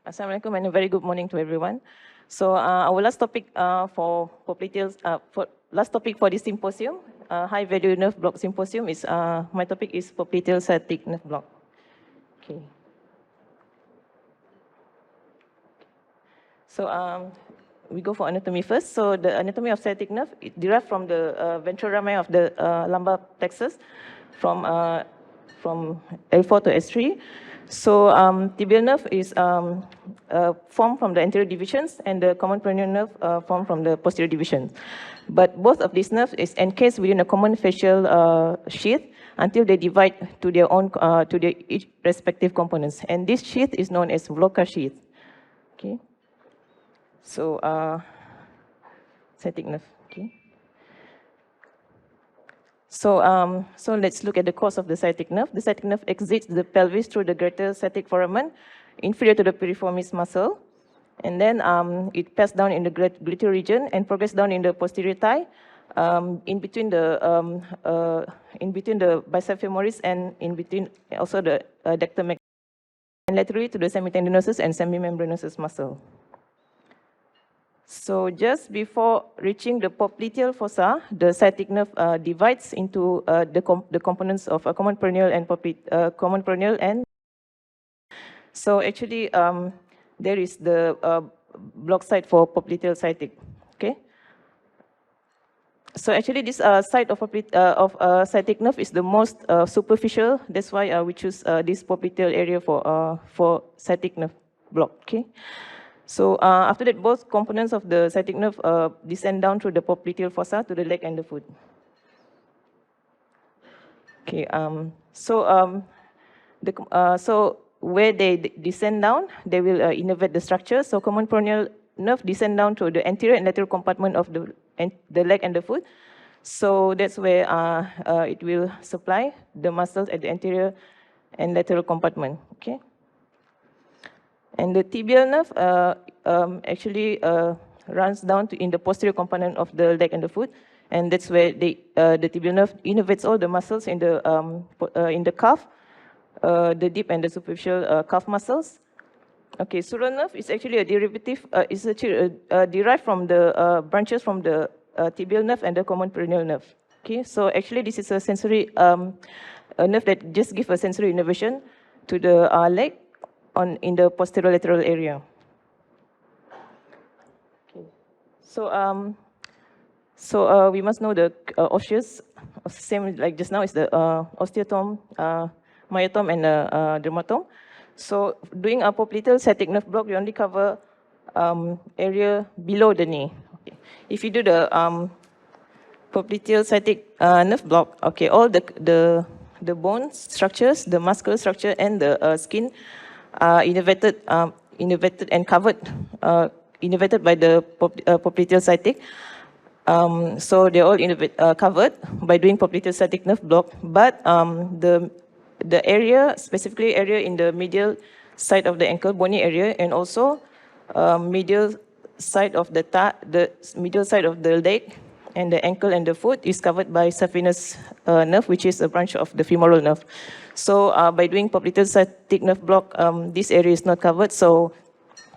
Assalamualaikum and a very good morning to everyone. So our last topic for this symposium, high value nerve block symposium is my topic is popliteal sciatic nerve block. Okay. So we go for anatomy first. So the anatomy of sciatic nerve it derived from the ventral rami of the lumbar plexus from L4 to S3. So tibial nerve is formed from the anterior divisions and the common peroneal nerve formed from the posterior division. But both of these nerves is encased within a common fascial sheath until they divide to their own to their each respective components. And this sheath is known as Blocker sheath. Okay. So sciatic nerve. Okay. So, so let's look at the course of the sciatic nerve. The sciatic nerve exits the pelvis through the greater sciatic foramen, inferior to the piriformis muscle, and then it passes down in the gluteal region and progresses down in the posterior thigh, in between the bicep femoris and in between also the adductor magnum, and laterally to the semitendinosus and semimembranosus muscle. So just before reaching the popliteal fossa, the sciatic nerve divides into the components of a common peroneal and common peroneal and. So actually, there is the block site for popliteal sciatic. Okay. So actually, this site of sciatic nerve is the most superficial. That's why we choose this popliteal area for sciatic nerve block. Okay. So after that, both components of the sciatic nerve descend down through the popliteal fossa to the leg and the foot. Okay. So where they descend down, they will innervate the structure. So common peroneal nerve descend down to the anterior and lateral compartment of the leg and the foot. So that's where it will supply the muscles at the anterior and lateral compartment. Okay. And the tibial nerve actually runs down in the posterior component of the leg and the foot, and that's where the tibial nerve innervates all the muscles in the calf, the deep and the superficial calf muscles. Okay, sural nerve is actually a derivative. Is actually derived from the branches from the tibial nerve and the common peroneal nerve. Okay, so actually this is a sensory a nerve that just gives a sensory innervation to the leg in the posterolateral area. Okay. So we must know the osseous, same like just now is the osteotome, myotome, and dermatome. So doing a popliteal sciatic nerve block, we only cover area below the knee. Okay. If you do the popliteal sciatic nerve block, okay, all the bone structures, the muscular structure, and the skin innervated and covered, innervated by the popliteal sciatic. So they're all covered by doing popliteal sciatic nerve block, but the area, specifically area in the medial side of the ankle, bony area, and also medial side of the medial side of the leg and the ankle and the foot is covered by saphenous nerve, which is a branch of the femoral nerve. So by doing popliteal sciatic nerve block, this area is not covered. So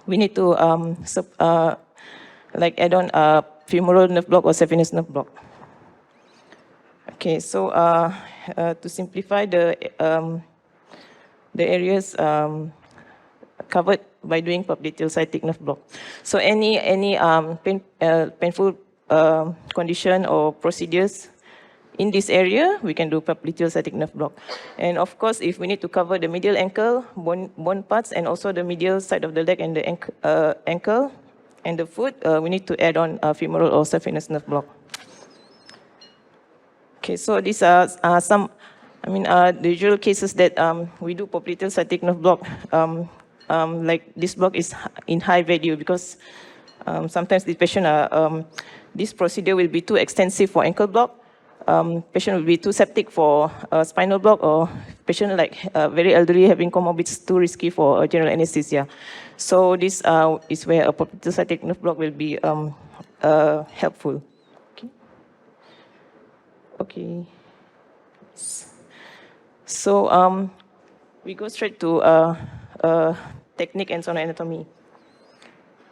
we need to like add on a femoral nerve block or saphenous nerve block. Okay, so to simplify the areas covered by doing popliteal sciatic nerve block. So any painful condition or procedures in this area, we can do popliteal sciatic nerve block. And of course, if we need to cover the medial ankle, bone parts, and also the medial side of the leg and the ankle and the foot, we need to add on a femoral or saphenous nerve block. Okay, so these are some, the usual cases that we do popliteal sciatic nerve block. Like this block is in high value because sometimes the patient this procedure will be too extensive for ankle block. Patient will be too septic for spinal block, or patient like very elderly having comorbids too risky for general anesthesia. So this is where a popliteal sciatic nerve block will be helpful. Okay. Okay. So we go straight to technique and sonoanatomy.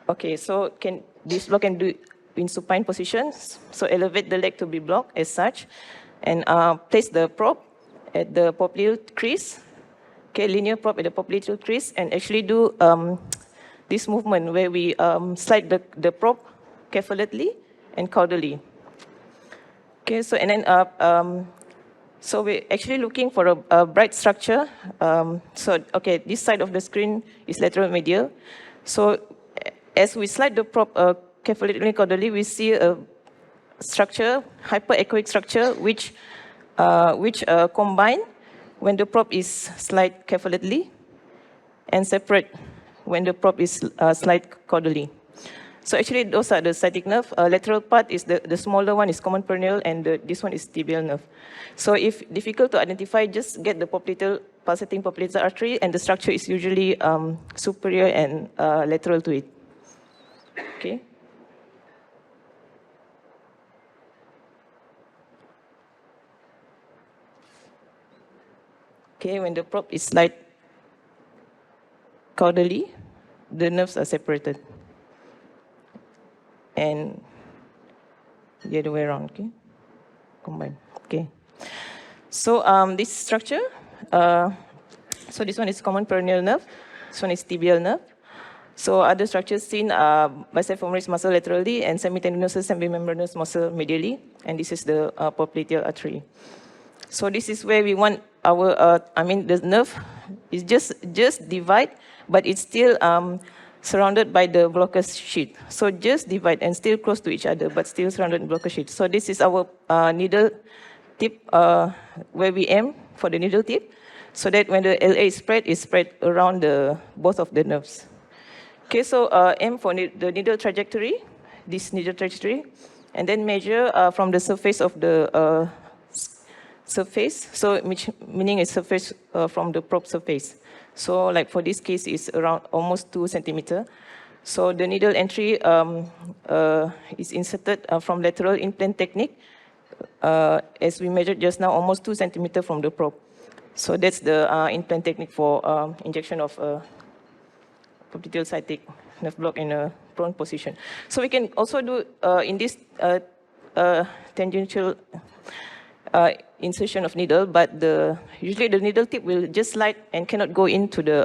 Okay, so this block can do in supine positions. So elevate the leg to be blocked as such, and place the probe at the popliteal crease. Okay, linear probe at the popliteal crease, and actually do this movement where we slide the probe carefully and caudally. Okay, so and then so we're actually looking for a bright structure. So okay, this side of the screen is lateral medial. So as we slide the probe carefully and caudally, we see a structure, hyperechoic structure, which combine when the probe is slide carefully and separate when the probe is slide caudally. So actually, those are the sciatic nerve. Lateral part is the smaller one is common peroneal, and this one is tibial nerve. So if difficult to identify, just get the pulsating popliteal artery, and the structure is usually superior and lateral to it. Okay. Okay, when the probe is slide caudally, the nerves are separated. And the other way around, okay? Combine, okay. So this structure, so this one is common peroneal nerve, this one is tibial nerve. So other structures seen are bicep-femoris muscle laterally and semitendinosus and bimembranous muscle medially, and this is the popliteal artery. So this is where we want our, the nerve is just divide, but it's still surrounded by the blocker sheet. So just divide and still close to each other, but still surrounded by blocker sheet. So this is our needle tip, where we aim for the needle tip, so that when the LA is spread around both of the nerves. Okay, so aim for the needle trajectory, this needle trajectory, and then measure from the surface of the surface, so meaning it's surface from the probe surface. So like for this case, it's around almost 2 centimeters. So the needle entry is inserted from lateral implant technique, as we measured just now, almost 2 centimeters from the probe. So that's the implant technique for injection of popliteal sciatic nerve block in a prone position. So we can also do in this tangential insertion of needle, but usually the needle tip will just slide and cannot go into the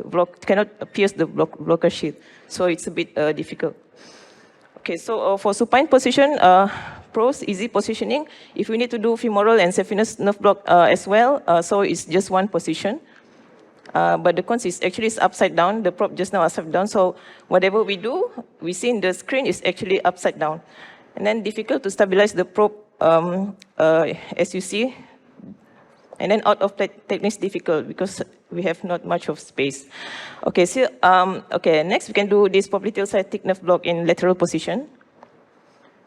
block, cannot pierce the blocker sheath. So it's a bit difficult. Okay, so for supine position, pros, easy positioning. If we need to do femoral and saphenous nerve block as well, so it's just one position. But the cons is actually upside down. The probe just now is upside down. So whatever we do, we see in the screen is actually upside down. And then difficult to stabilize the probe, as you see. And then out of technique is difficult because we have not much of space. Okay, so okay, next we can do this popliteal sciatic nerve block in lateral position.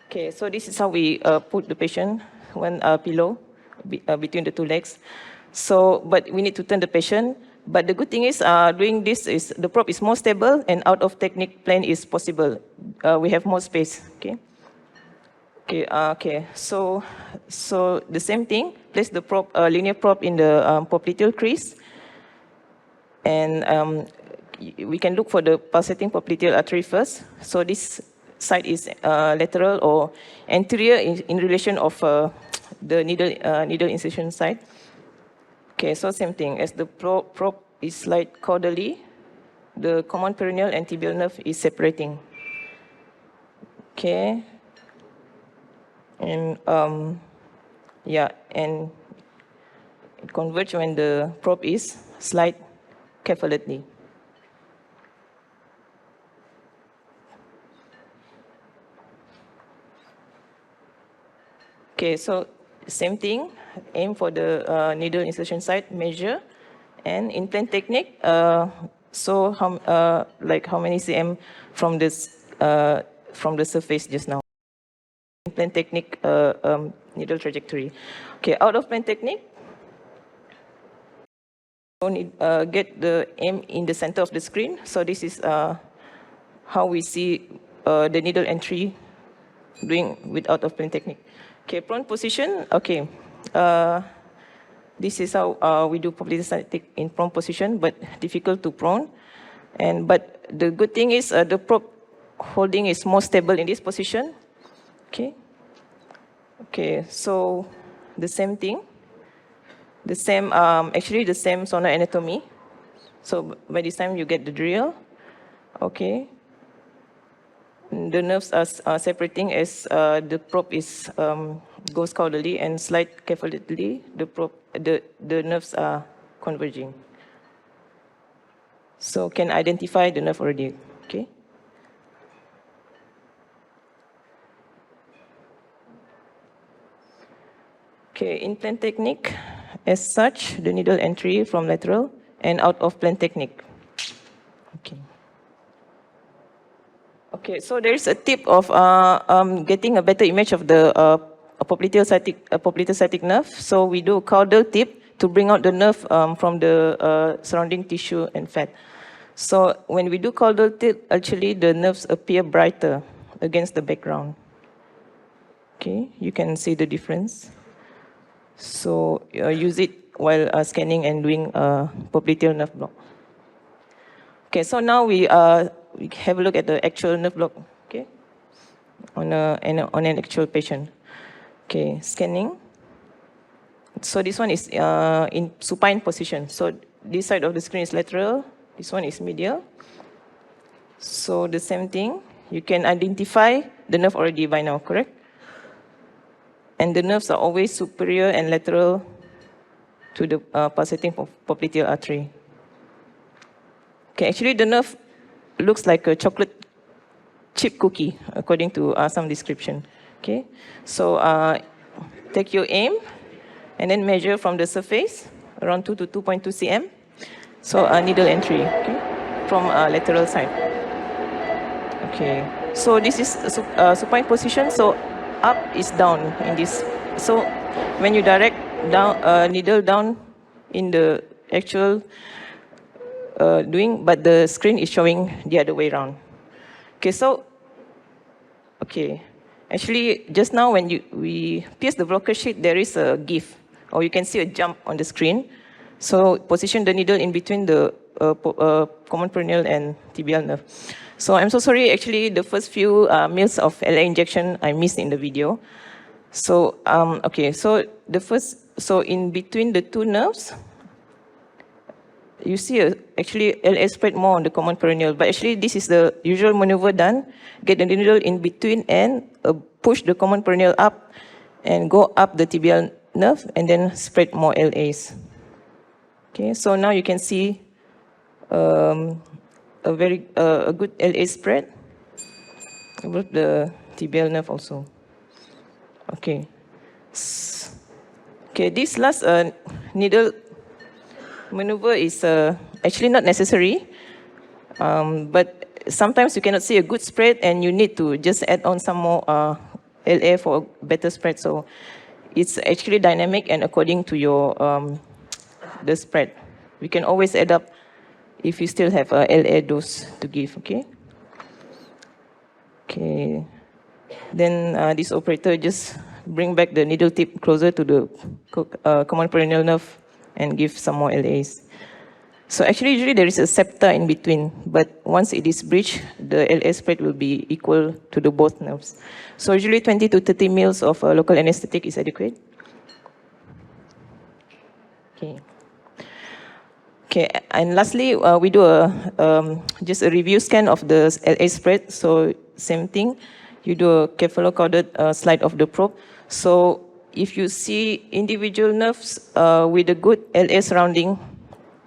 Okay, so this is how we put the patient, one pillow between the two legs. So, but we need to turn the patient. But the good thing is, doing this is the probe is more stable and out of technique plane is possible. We have more space. Okay. Okay. Okay. So the same thing. Place the probe, linear probe in the popliteal crease, and we can look for the pulsating popliteal artery first. So this side is lateral or anterior in relation of the needle incision side. Okay, so same thing, as the probe is slide caudally, the common peroneal and tibial nerve is separating. Okay, and yeah, and it converge when the probe is slide carefully. Okay, so same thing, aim for the needle insertion site, measure, and implant technique. So how many cm from this from the surface just now? Implant technique, needle trajectory. Okay, out of plan technique. So get the aim in the center of the screen. So this is how we see the needle entry doing with out of plan technique. Okay, prone position. Okay, this is how we do popliteal sciatic in prone position, but difficult to prone. But the good thing is the probe holding is more stable in this position. Okay. Okay, so the same thing. The same, actually the same sonoanatomy. So by this time you get the drill. Okay. The nerves are separating as the probe is goes caudally and slide carefully. The nerves are converging. So can identify the nerve already. Okay. Okay, in plane technique, as such, the needle entry from lateral and out of plane technique. Okay. Okay, so there is a tip of getting a better image of the popliteal sciatic nerve. So we do a caudal tip to bring out the nerve from the surrounding tissue and fat. So when we do caudal tip, actually the nerves appear brighter against the background. Okay, you can see the difference. So use it while scanning and doing popliteal nerve block. Okay, so now we have a look at the actual nerve block. Okay, on an actual patient. Okay, scanning. So this one is in supine position. So this side of the screen is lateral. This one is medial. So the same thing. You can identify the nerve already by now, correct? And the nerves are always superior and lateral to the pulsating popliteal artery. Okay, actually the nerve looks like a chocolate chip cookie, according to some description. Okay, so take your aim and then measure from the surface around 2 to 2.2 cm. So needle entry, okay, from lateral side. Okay, so this is supine position. So up is down in this. So when you direct down needle down in the actual but the screen is showing the other way around. Okay, so actually just now when we pierce the blocker sheet, there is a GIF, or you can see a jump on the screen. So position the needle in between the common peroneal and tibial nerve. So I'm so sorry, actually the first few mils of LA injection I missed in the video. So, so in between the two nerves, you see actually LA spread more on the common peroneal, but actually this is the usual maneuver done. Get the needle in between and push the common peroneal up and go up the tibial nerve and then spread more LAs. Okay, so now you can see a very good LA spread above the tibial nerve also. Okay. Okay, this last needle maneuver is actually not necessary, but sometimes you cannot see a good spread and you need to just add on some more LA for a better spread. So it's actually dynamic and according to your the spread. We can always add up if you still have a LA dose to give, okay? Okay. Then this operator just bring back the needle tip closer to the common peroneal nerve and give some more LAs. So actually, usually there is a septa in between, but once it is breached, the LA spread will be equal to the both nerves. So usually 20 to 30 mils of local anesthetic is adequate. Okay. Okay, and lastly, we do just a review scan of the LA spread. So same thing, you do a cephalocaudal slide of the probe. So if you see individual nerves with a good LA surrounding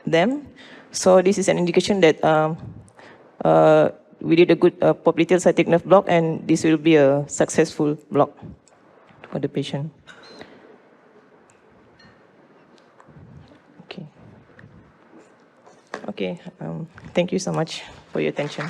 them, so this is an indication that we did a good popliteal sciatic nerve block, and this will be a successful block for the patient. Okay, thank you so much for your attention.